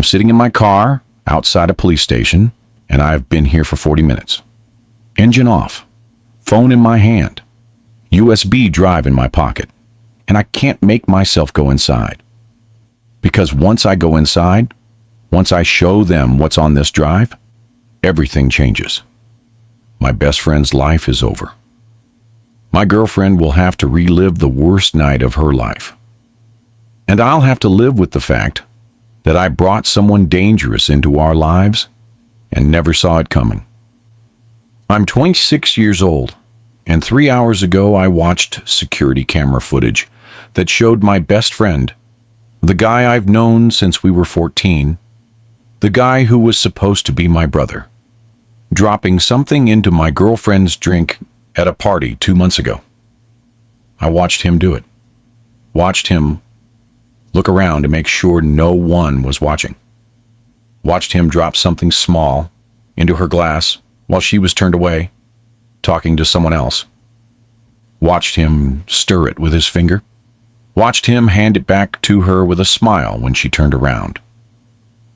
sitting in my car outside a police station, and I've been here for 40 minutes. Engine off, phone in my hand, USB drive in my pocket, and I can't make myself go inside. Because once I go inside, once I show them what's on this drive, everything changes. My best friend's life is over. My girlfriend will have to relive the worst night of her life. And I'll have to live with the fact that I brought someone dangerous into our lives and never saw it coming. I'm 26 years old, and 3 hours ago I watched security camera footage that showed my best friend, the guy I've known since we were 14, the guy who was supposed to be my brother, dropping something into my girlfriend's drink at a party 2 months ago. I watched him do it. Watched him look around to make sure no one was watching. Watched him drop something small into her glass while she was turned away, talking to someone else. Watched him stir it with his finger. Watched him hand it back to her with a smile when she turned around.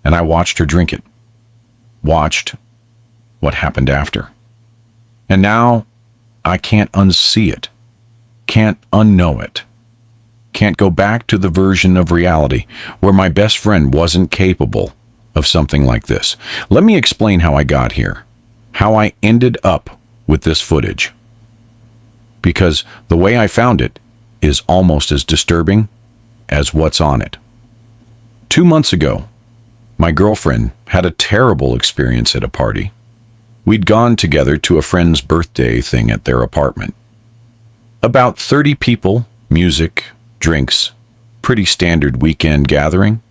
And I watched her drink it. Watched what happened after. And now I can't unsee it. Can't unknow it. Can't go back to the version of reality where my best friend wasn't capable of something like this. Let me explain how I got here. How I ended up with this footage. Because the way I found it is almost as disturbing as what's on it. 2 months ago, my girlfriend had a terrible experience at a party. We'd gone together to a friend's birthday thing at their apartment. About 30 people, music, drinks, pretty standard weekend gathering.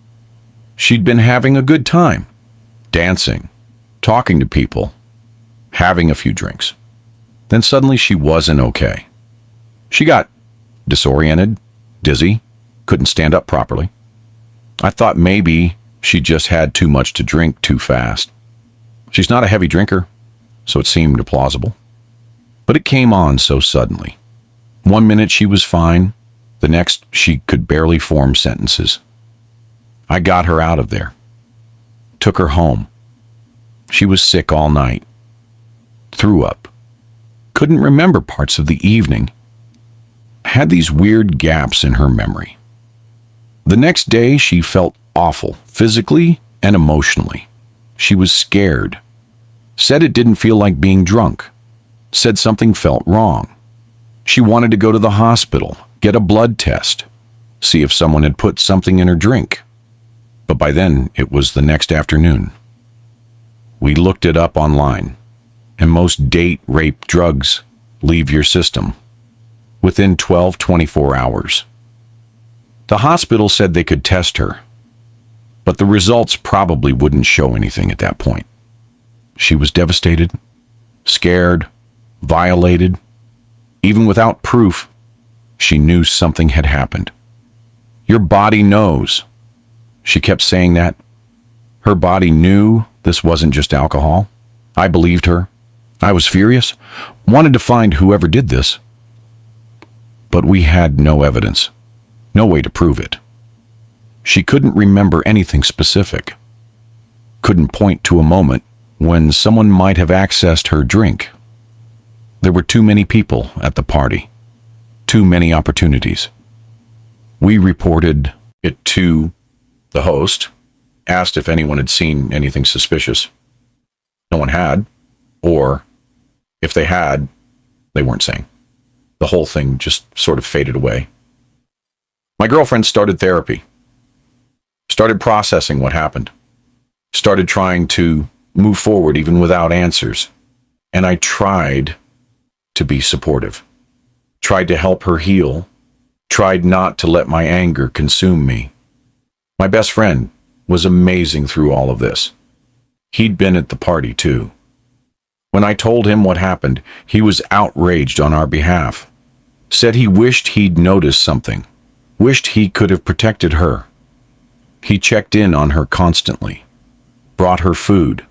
She'd been having a good time, dancing, talking to people, having a few drinks. Then suddenly she wasn't okay. She got disoriented, dizzy, couldn't stand up properly. I thought maybe she just had too much to drink too fast. She's not a heavy drinker, so it seemed plausible. But it came on so suddenly. 1 minute she was fine, the next she could barely form sentences. I got her out of there. Took her home. She was sick all night. Threw up. Couldn't remember parts of the evening. Had these weird gaps in her memory. The next day she felt awful, physically and emotionally. She was scared. Said it didn't feel like being drunk. Said something felt wrong. She wanted to go to the hospital, get a blood test, see if someone had put something in her drink. But by then, it was the next afternoon. We looked it up online, and most date rape drugs leave your system within 24 hours. The hospital said they could test her, but the results probably wouldn't show anything at that point. She was devastated, scared, violated. Even without proof, she knew something had happened. Your body knows. She kept saying that. Her body knew this wasn't just alcohol. I believed her. I was furious, wanted to find whoever did this. But we had no evidence, no way to prove it. She couldn't remember anything specific. Couldn't point to a moment when someone might have accessed her drink. There were too many people at the party. Too many opportunities. We reported it to the host, asked if anyone had seen anything suspicious. No one had, or if they had, they weren't saying. The whole thing just sort of faded away. My girlfriend started therapy. Started processing what happened. Started trying to move forward even without answers. And I tried to be supportive. Tried to help her heal. Tried not to let my anger consume me. My best friend was amazing through all of this. He'd been at the party too. When I told him what happened, he was outraged on our behalf. Said he wished he'd noticed something. Wished he could have protected her. He checked in on her constantly. Brought her food.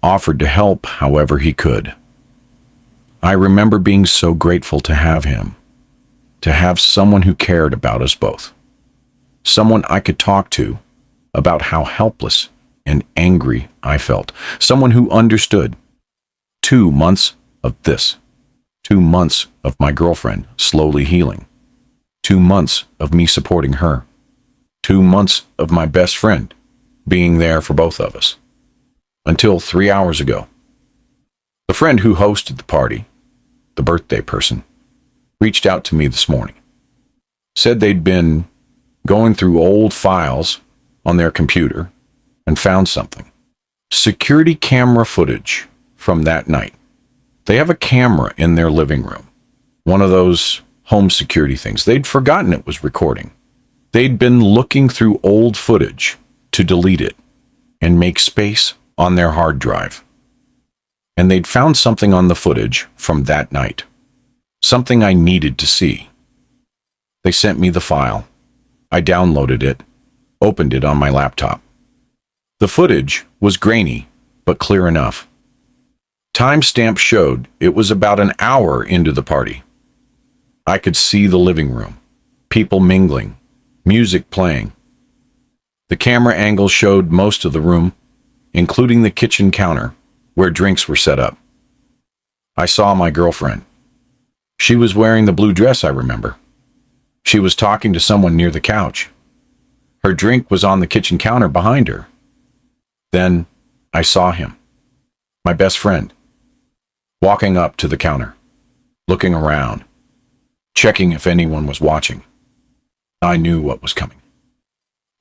Offered to help however he could. I remember being so grateful to have him. To have someone who cared about us both. Someone I could talk to about how helpless and angry I felt. Someone who understood. 2 months of this. 2 months of my girlfriend slowly healing. 2 months of me supporting her. 2 months of my best friend being there for both of us. Until 3 hours ago. The friend who hosted the party, the birthday person, reached out to me this morning. Said they'd been going through old files on their computer and found something. Security camera footage from that night. They have a camera in their living room. One of those home security things. They'd forgotten it was recording. They'd been looking through old footage to delete it and make space on their hard drive. And they'd found something on the footage from that night. Something I needed to see. They sent me the file. I downloaded it, opened it on my laptop. The footage was grainy, but clear enough. Timestamp showed it was about an hour into the party. I could see the living room, people mingling, music playing. The camera angle showed most of the room, including the kitchen counter, where drinks were set up. I saw my girlfriend. She was wearing the blue dress, I remember. She was talking to someone near the couch. Her drink was on the kitchen counter behind her. Then I saw him, my best friend, walking up to the counter, looking around, checking if anyone was watching. I knew what was coming.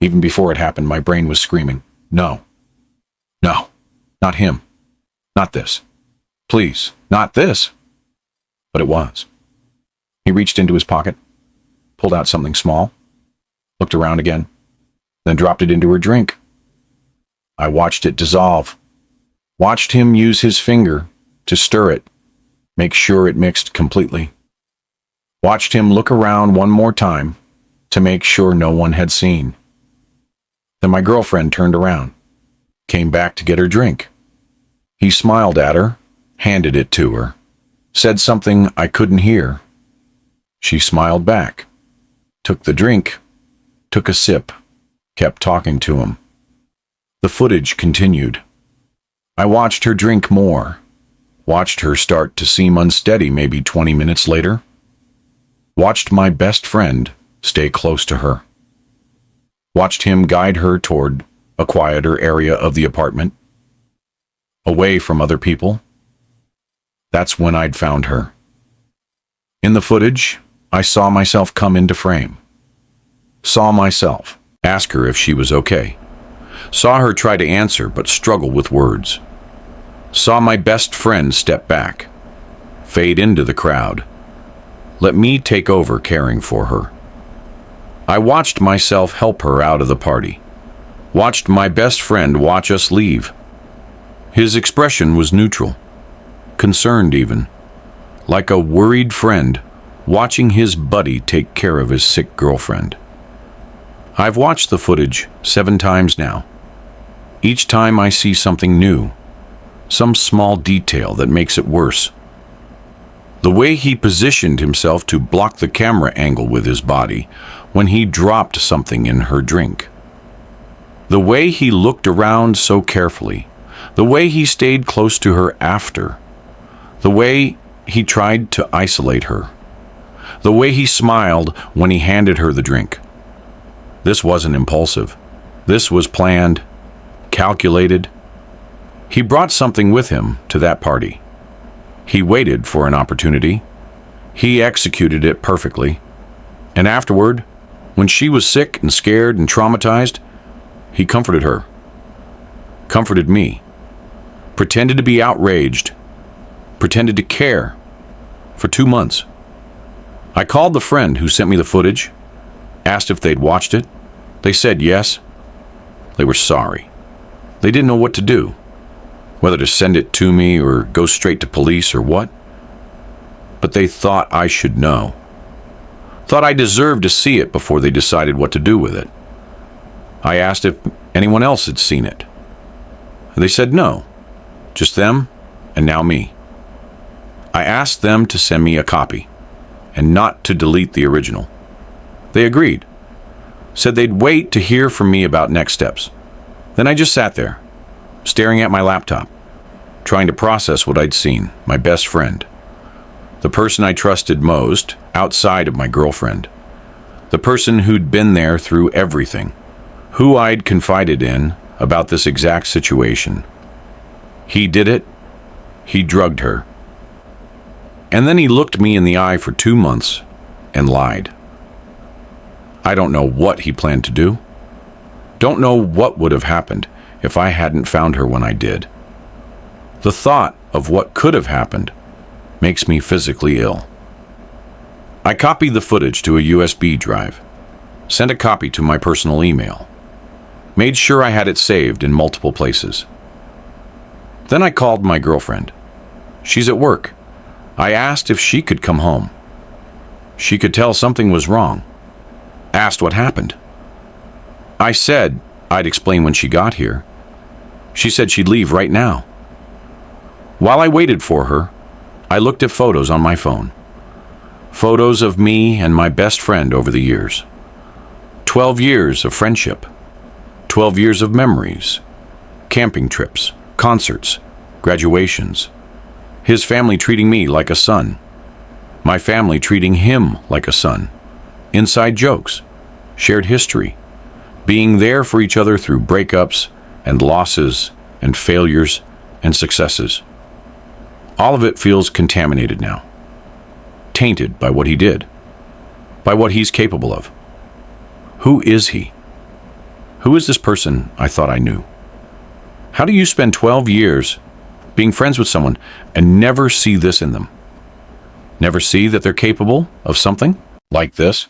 Even before it happened, my brain was screaming, no, no, not him, not this, please, not this. But it was. He reached into his pocket, pulled out something small, looked around again, then dropped it into her drink. I watched it dissolve, watched him use his finger to stir it, make sure it mixed completely. Watched him look around one more time to make sure no one had seen. Then my girlfriend turned around, came back to get her drink. He smiled at her, handed it to her, said something I couldn't hear. She smiled back, took the drink, took a sip, kept talking to him. The footage continued. I watched her drink more, watched her start to seem unsteady maybe 20 minutes later, watched my best friend stay close to her, watched him guide her toward a quieter area of the apartment, away from other people. That's when I'd found her. In the footage, I saw myself come into frame. Saw myself ask her if she was okay. Saw her try to answer but struggle with words. Saw my best friend step back, fade into the crowd. Let me take over caring for her. I watched myself help her out of the party. Watched my best friend watch us leave. His expression was neutral. Concerned even, like a worried friend watching his buddy take care of his sick girlfriend. I've watched the footage 7 times now. Each time I see something new, some small detail that makes it worse. The way he positioned himself to block the camera angle with his body when he dropped something in her drink. The way he looked around so carefully, the way he stayed close to her after, the way he tried to isolate her, the way he smiled when he handed her the drink. This wasn't impulsive. This was planned, calculated. He brought something with him to that party. He waited for an opportunity. He executed it perfectly. And afterward, when she was sick and scared and traumatized, he comforted her, comforted me, pretended to be outraged, pretended to care for 2 months. I called the friend who sent me the footage, asked if they'd watched it. They said yes. They were sorry. They didn't know what to do, whether to send it to me or go straight to police or what. But they thought I should know. Thought I deserved to see it before they decided what to do with it. I asked if anyone else had seen it. They said no, just them and now me. I asked them to send me a copy and not to delete the original. They agreed. Said they'd wait to hear from me about next steps. Then I just sat there, staring at my laptop, trying to process what I'd seen. My best friend. The person I trusted most outside of my girlfriend. The person who'd been there through everything. Who I'd confided in about this exact situation. He did it. He drugged her. And then he looked me in the eye for 2 months and lied. I don't know what he planned to do. Don't know what would have happened if I hadn't found her when I did. The thought of what could have happened makes me physically ill. I copied the footage to a USB drive, sent a copy to my personal email, made sure I had it saved in multiple places. Then I called my girlfriend. She's at work. I asked if she could come home. She could tell something was wrong. Asked what happened. I said I'd explain when she got here. She said she'd leave right now. While I waited for her, I looked at photos on my phone. Photos of me and my best friend over the years. 12 years of friendship. 12 years of memories. Camping trips, concerts, graduations. His family treating me like a son. My family treating him like a son. Inside jokes. Shared history. Being there for each other through breakups and losses and failures and successes. All of it feels contaminated now. Tainted by what he did. By what he's capable of. Who is he? Who is this person I thought I knew? How do you spend 12 years being friends with someone and never see this in them? Never see that they're capable of something like this?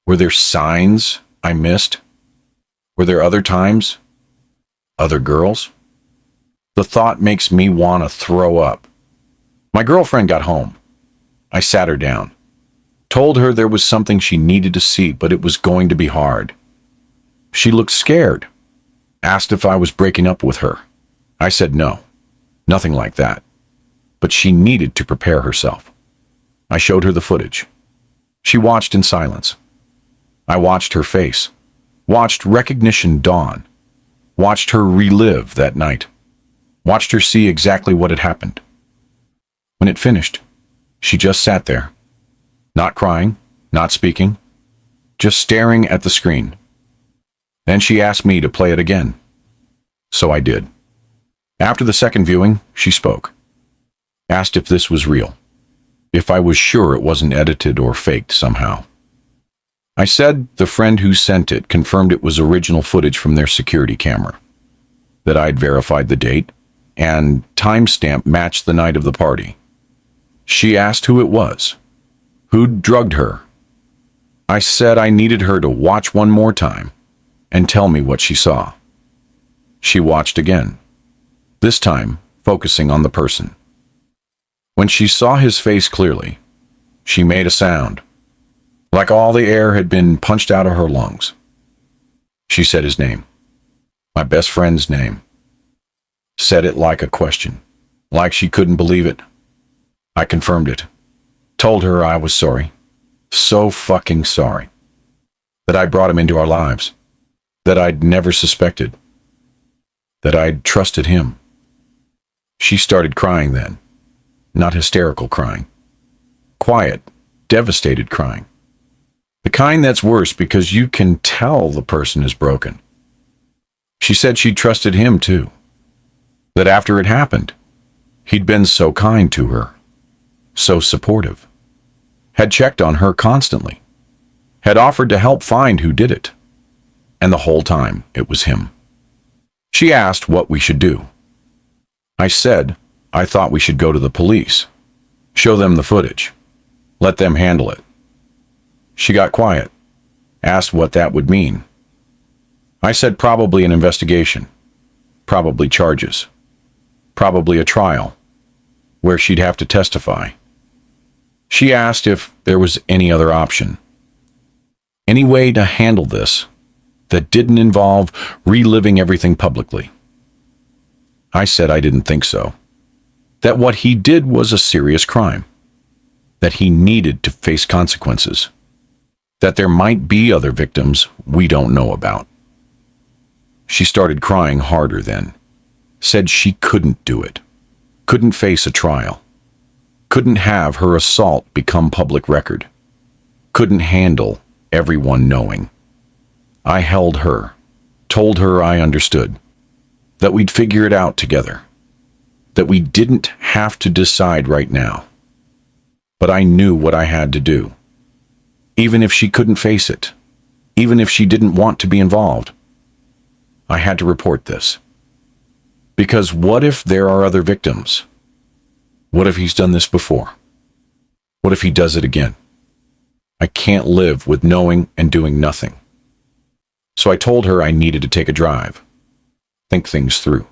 Were there signs I missed? Were there other times? Other girls? The thought makes me want to throw up. My girlfriend got home. I sat her down. Told her there was something she needed to see, but it was going to be hard. She looked scared. Asked if I was breaking up with her. I said no. Nothing like that. But she needed to prepare herself. I showed her the footage. She watched in silence. I watched her face. Watched recognition dawn. Watched her relive that night. Watched her see exactly what had happened. When it finished, she just sat there. Not crying, not speaking, just staring at the screen. Then she asked me to play it again. So I did. After the second viewing, she spoke. Asked if this was real. If I was sure it wasn't edited or faked somehow. I said the friend who sent it confirmed it was original footage from their security camera. That I'd verified the date, and timestamp matched the night of the party. She asked who it was. Who'd drugged her. I said I needed her to watch one more time and tell me what she saw. She watched again, this time focusing on the person. When she saw his face clearly, she made a sound, like all the air had been punched out of her lungs. She said his name, my best friend's name. Said it like a question, like she couldn't believe it. I confirmed it. Told her I was sorry. So fucking sorry. That I brought him into our lives. That I'd never suspected. That I'd trusted him. She started crying then. Not hysterical crying. Quiet, devastated crying. The kind that's worse because you can tell the person is broken. She said she trusted him too. That after it happened, he'd been so kind to her. So supportive. Had checked on her constantly. Had offered to help find who did it. And the whole time, it was him. She asked what we should do. I said I thought we should go to the police. Show them the footage. Let them handle it. She got quiet. Asked what that would mean. I said probably an investigation. Probably charges. Probably a trial. Where she'd have to testify. She asked if there was any other option. Any way to handle this that didn't involve reliving everything publicly. I said I didn't think so. That what he did was a serious crime. That he needed to face consequences. That there might be other victims we don't know about. She started crying harder then. Said she couldn't do it. Couldn't face a trial. Couldn't have her assault become public record. Couldn't handle everyone knowing. I held her, told her I understood, that we'd figure it out together, that we didn't have to decide right now. But I knew what I had to do. Even if she couldn't face it, even if she didn't want to be involved, I had to report this. Because what if there are other victims? What if he's done this before? What if he does it again? I can't live with knowing and doing nothing. So I told her I needed to take a drive, think things through.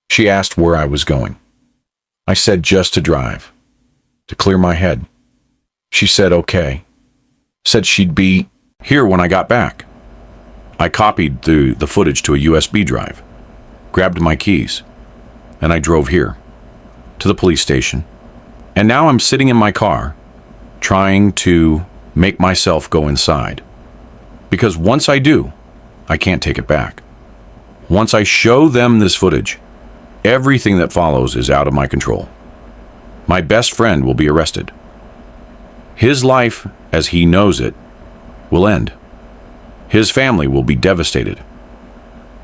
She asked where I was going. I said just to drive, to clear my head. She said okay. Said she'd be here when I got back. I copied the footage to a USB drive, grabbed my keys, and I drove here, to the police station. And now I'm sitting in my car, trying to make myself go inside. Because once I do, I can't take it back. Once I show them this footage, everything that follows is out of my control. My best friend will be arrested. His life, as he knows it, will end. His family will be devastated.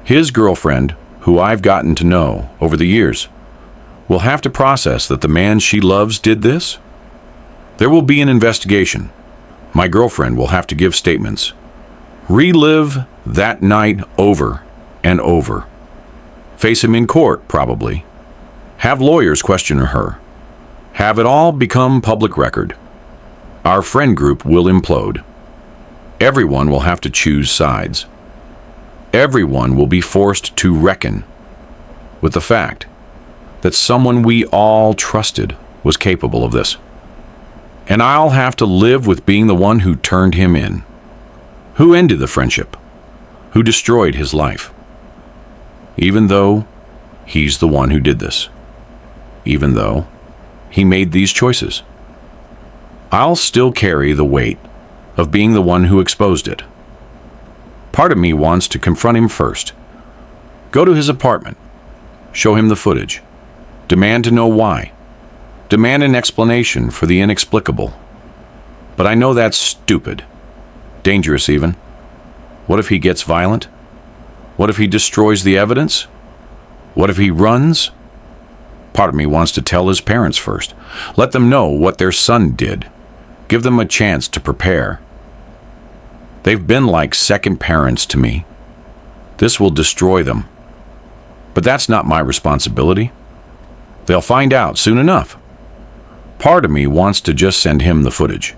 His girlfriend, who I've gotten to know over the years, will have to process that the man she loves did this. There will be an investigation. My girlfriend will have to give statements. Relive that night over and over. Face him in court, probably. Have lawyers question her. Have it all become public record. Our friend group will implode. Everyone will have to choose sides. Everyone will be forced to reckon with the fact that someone we all trusted was capable of this. And I'll have to live with being the one who turned him in, who ended the friendship, who destroyed his life. Even though he's the one who did this. Even though he made these choices. I'll still carry the weight of being the one who exposed it. Part of me wants to confront him first. Go to his apartment. Show him the footage. Demand to know why. Demand an explanation for the inexplicable. But I know that's stupid. Dangerous even. What if he gets violent? What if he destroys the evidence? What if he runs? Part of me wants to tell his parents first. Let them know what their son did. Give them a chance to prepare. They've been like second parents to me. This will destroy them. But that's not my responsibility. They'll find out soon enough. Part of me wants to just send him the footage.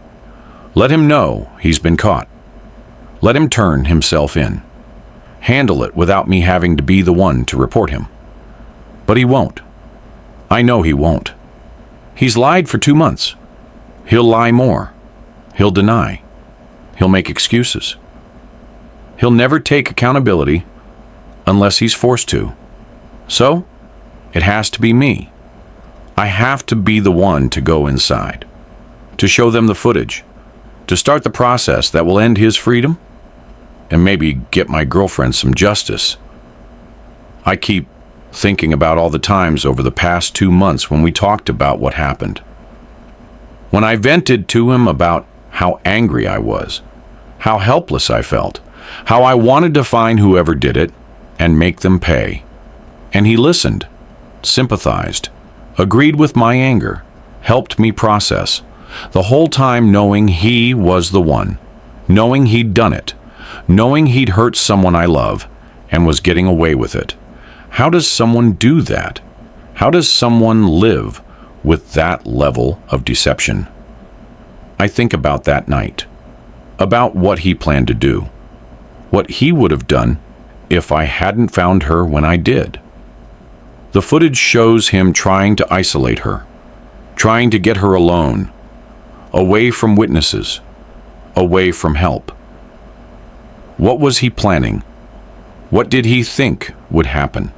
Let him know he's been caught. Let him turn himself in. Handle it without me having to be the one to report him. But he won't. I know he won't. He's lied for 2 months. He'll lie more. He'll deny. He'll make excuses. He'll never take accountability unless he's forced to. So, it has to be me. I have to be the one to go inside, to show them the footage, to start the process that will end his freedom, and maybe get my girlfriend some justice. I keep thinking about all the times over the past 2 months when we talked about what happened. When I vented to him about how angry I was, how helpless I felt, how I wanted to find whoever did it and make them pay. And he listened, sympathized, agreed with my anger, helped me process, the whole time knowing he was the one, knowing he'd done it, knowing he'd hurt someone I love and was getting away with it. How does someone do that? How does someone live with that level of deception? I think about that night, about what he planned to do, what he would have done if I hadn't found her when I did. The footage shows him trying to isolate her, trying to get her alone, away from witnesses, away from help. What was he planning? What did he think would happen?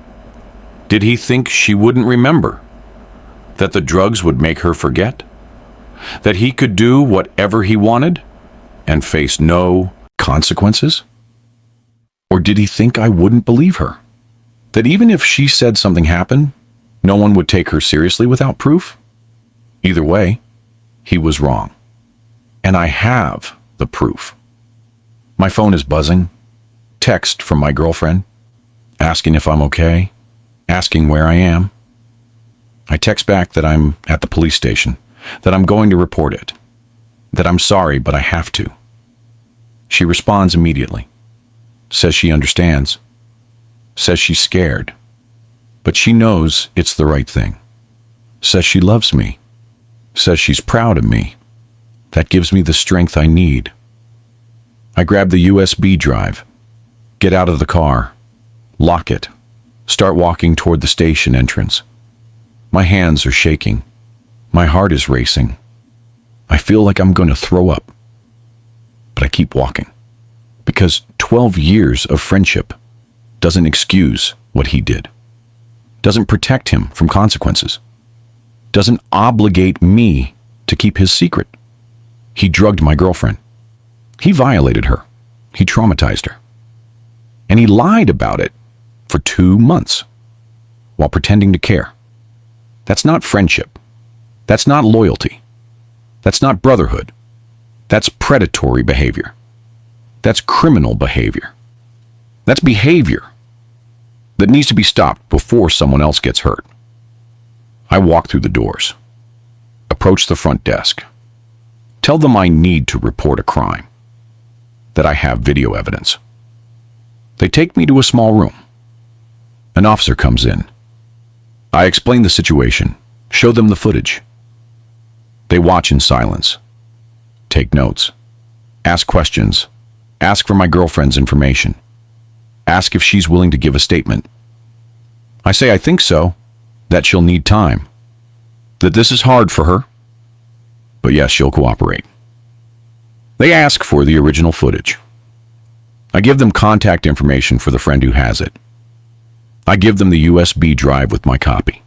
Did he think she wouldn't remember? That the drugs would make her forget? That he could do whatever he wanted and face no consequences? Or did he think I wouldn't believe her? That even if she said something happened, no one would take her seriously without proof? Either way, he was wrong. And I have the proof. My phone is buzzing. Text from my girlfriend, asking if I'm okay, asking where I am. I text back that I'm at the police station, that I'm going to report it, that I'm sorry, but I have to. She responds immediately, says she understands, says she's scared, but she knows it's the right thing, says she loves me, says she's proud of me. That gives me the strength I need. I grab the USB drive, get out of the car, lock it, start walking toward the station entrance. My hands are shaking. My heart is racing. I feel like I'm going to throw up. But I keep walking, because 12 years of friendship doesn't excuse what he did, doesn't protect him from consequences, doesn't obligate me to keep his secret. He drugged my girlfriend. He violated her. He traumatized her. And he lied about it for 2 months while pretending to care. That's not friendship. That's not loyalty. That's not brotherhood. That's predatory behavior. That's criminal behavior. That's behavior that needs to be stopped before someone else gets hurt. I walk through the doors, approach the front desk, tell them I need to report a crime, that I have video evidence. They take me to a small room. An officer comes in. I explain the situation, show them the footage. They watch in silence, take notes, ask questions, ask for my girlfriend's information, ask if she's willing to give a statement. I say I think so, that she'll need time, that this is hard for her, but yes, she'll cooperate. They ask for the original footage. I give them contact information for the friend who has it. I give them the USB drive with my copy.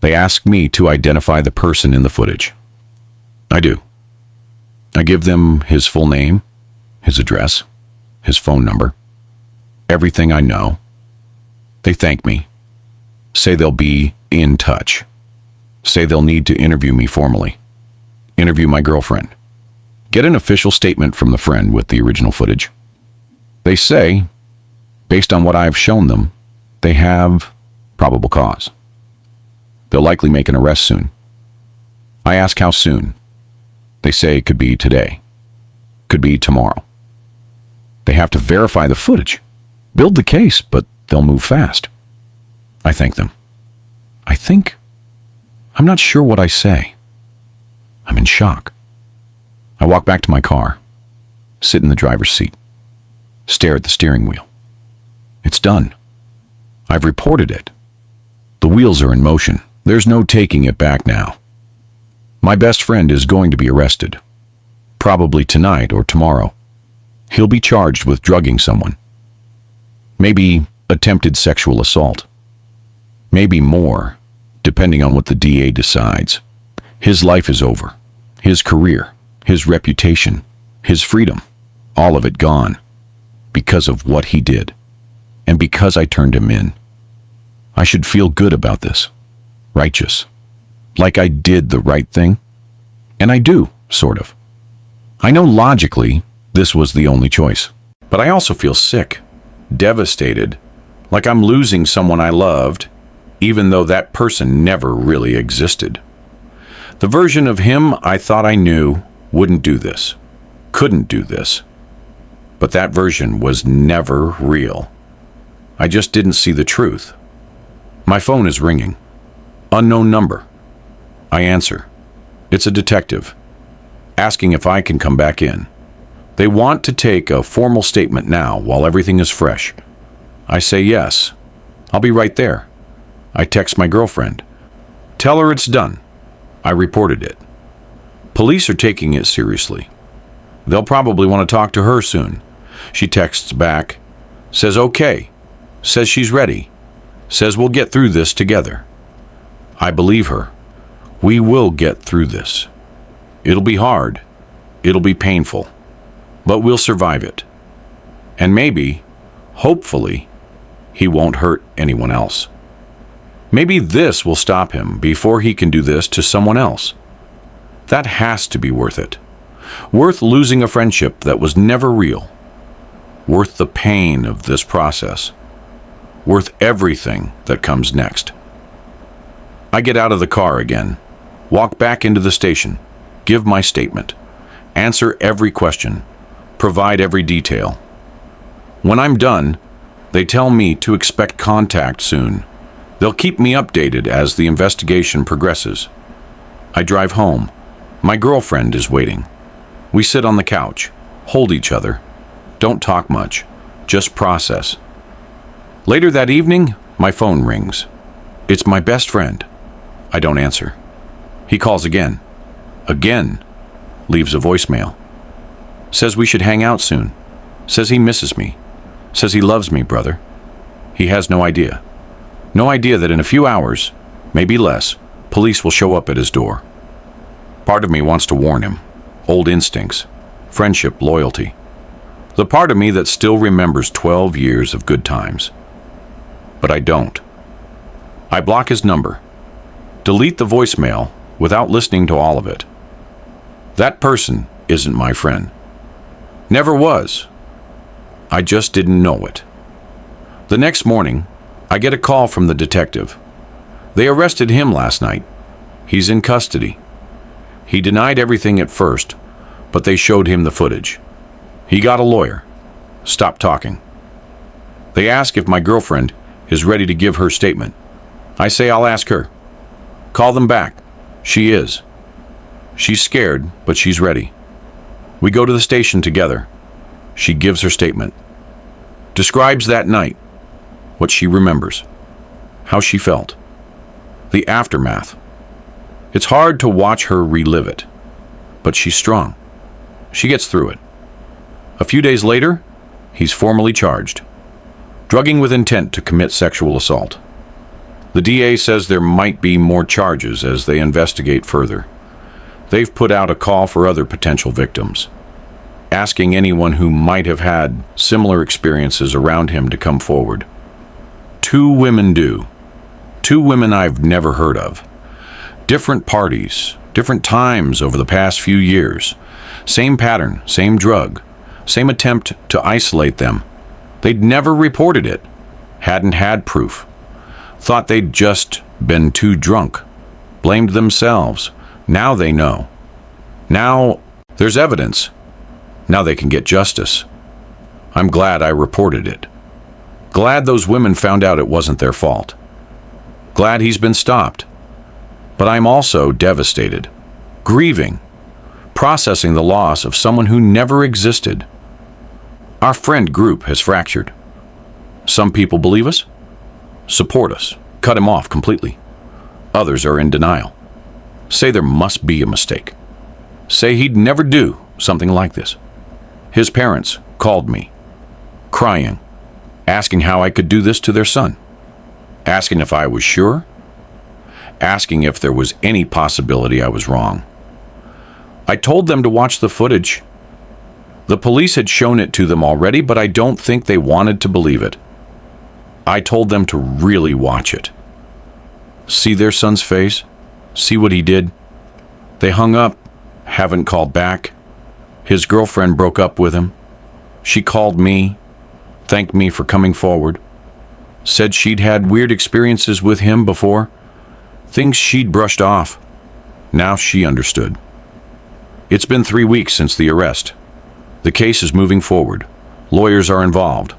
They ask me to identify the person in the footage. I do. I give them his full name, his address, his phone number, everything I know. They thank me, say they'll be in touch, say they'll need to interview me formally, interview my girlfriend, get an official statement from the friend with the original footage. They say, based on what I've shown them, they have probable cause. They'll likely make an arrest soon. I ask how soon. They say it could be today, could be tomorrow. They have to verify the footage, build the case, but they'll move fast. I thank them. I'm not sure what I say. I'm in shock. I walk back to my car, sit in the driver's seat, stare at the steering wheel. It's done. I've reported it. The wheels are in motion. There's no taking it back now. My best friend is going to be arrested, probably tonight or tomorrow. He'll be charged with drugging someone. Maybe attempted sexual assault. Maybe more, depending on what the DA decides. His life is over. His career, his reputation, his freedom, all of it gone, because of what he did, and because I turned him in. I should feel good about this, righteous, like I did the right thing. And I do, sort of. I know logically this was the only choice, but I also feel sick, devastated, like I'm losing someone I loved, even though that person never really existed. The version of him I thought I knew wouldn't do this, couldn't do this. But that version was never real. I just didn't see the truth. My phone is ringing. Unknown number. I answer. It's a detective, asking if I can come back in. They want to take a formal statement now while everything is fresh. I say yes. I'll be right there. I text my girlfriend. Tell her it's done. I reported it. Police are taking it seriously. They'll probably want to talk to her soon. She texts back, says okay, says she's ready, says we'll get through this together. I believe her. We will get through this. It'll be hard. It'll be painful. But we'll survive it. And maybe Hopefully, he won't hurt anyone else. Maybe this will stop him before he can do this to someone else. That has to be worth it. Worth losing a friendship that was never real. Worth the pain of this process. Worth everything that comes next. I get out of the car again, walk back into the station, give my statement, answer every question, provide every detail. When I'm done, they tell me to expect contact soon. They'll keep me updated as the investigation progresses. I drive home. My girlfriend is waiting. We sit on the couch, hold each other, don't talk much, just process. Later that evening, my phone rings. It's my best friend. I don't answer. He calls again. Again. Leaves a voicemail. Says we should hang out soon. Says he misses me. Says he loves me, brother. He has no idea. No idea that in a few hours, maybe less, police will show up at his door. Part of me wants to warn him. Old instincts. Friendship, loyalty. The part of me that still remembers 12 years of good times. But I don't. I block his number. Delete the voicemail without listening to all of it. That person isn't my friend. Never was. I just didn't know it. The next morning, I get a call from the detective. They arrested him last night. He's in custody. He denied everything at first, but they showed him the footage. He got a lawyer. Stopped talking. They ask if my girlfriend is ready to give her statement. I say I'll ask her. Call them back. She is. She's scared, but she's ready. We go to the station together. She gives her statement. Describes that night, what she remembers, how she felt, the aftermath. It's hard to watch her relive it, but she's strong. She gets through it. A few days later, he's formally charged. Drugging with intent to commit sexual assault. The DA says there might be more charges as they investigate further. They've put out a call for other potential victims, asking anyone who might have had similar experiences around him to come forward. 2 women do. 2 women I've never heard of. Different parties, different times over the past few years. Same pattern, same drug, same attempt to isolate them. They'd never reported it, hadn't had proof. Thought they'd just been too drunk. Blamed themselves. Now they know. Now there's evidence. Now they can get justice. I'm glad I reported it. Glad those women found out it wasn't their fault. Glad he's been stopped. But I'm also devastated, grieving, processing the loss of someone who never existed. Our friend group has fractured. Some people believe us, support us, cut him off completely. Others are in denial. Say there must be a mistake. Say he'd never do something like this. His parents called me, crying, asking how I could do this to their son, asking if I was sure, asking if there was any possibility I was wrong. I told them to watch the footage. The police had shown it to them already, but I don't think they wanted to believe it. I told them to really watch it. See their son's face? See what he did? They hung up, haven't called back. His girlfriend broke up with him. She called me, thanked me for coming forward, said she'd had weird experiences with him before, things she'd brushed off. Now she understood. It's been 3 weeks since the arrest. The case is moving forward. Lawyers are involved.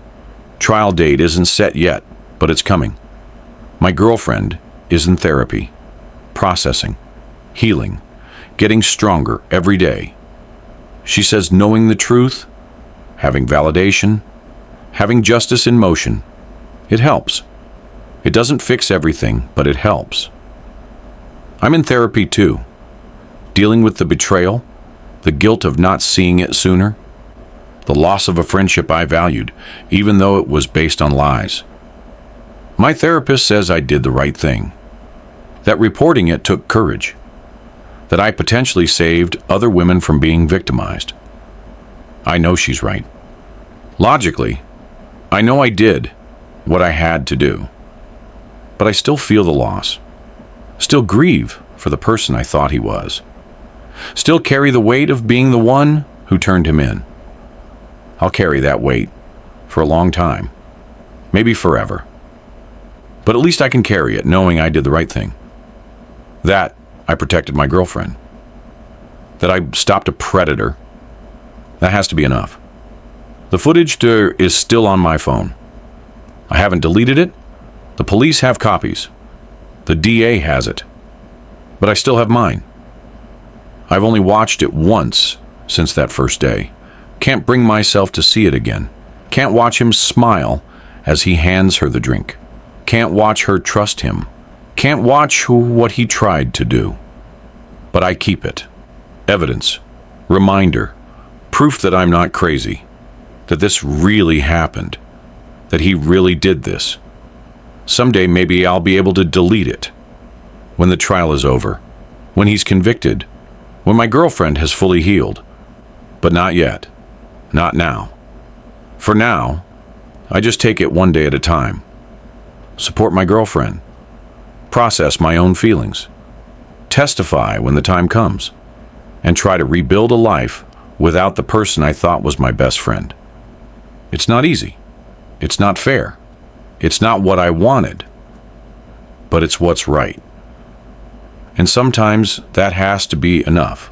Trial date isn't set yet, but it's coming. My girlfriend is in therapy, processing, healing, getting stronger every day. She says knowing the truth, having validation, having justice in motion, it helps. It doesn't fix everything, but it helps. I'm in therapy too, dealing with the betrayal, the guilt of not seeing it sooner, the loss of a friendship I valued, even though it was based on lies. My therapist says I did the right thing, that reporting it took courage, that I potentially saved other women from being victimized. I know she's right. Logically, I know I did what I had to do, but I still feel the loss, still grieve for the person I thought he was, still carry the weight of being the one who turned him in. I'll carry that weight for a long time, maybe forever. But at least I can carry it knowing I did the right thing. That I protected my girlfriend. That I stopped a predator. That has to be enough. The footage is still on my phone. I haven't deleted it. The police have copies. The DA has it. But I still have mine. I've only watched it once since that first day. Can't bring myself to see it again. Can't watch him smile as he hands her the drink. Can't watch her trust him. Can't watch what he tried to do. But I keep it. Evidence. Reminder. Proof that I'm not crazy. That this really happened. That he really did this. Someday maybe I'll be able to delete it. When the trial is over. When he's convicted. When my girlfriend has fully healed. But not yet. Not now. For now, I just take it one day at a time. Support my girlfriend. Process my own feelings. Testify when the time comes. And try to rebuild a life without the person I thought was my best friend. It's not easy. It's not fair. It's not what I wanted. But it's what's right. And sometimes that has to be enough.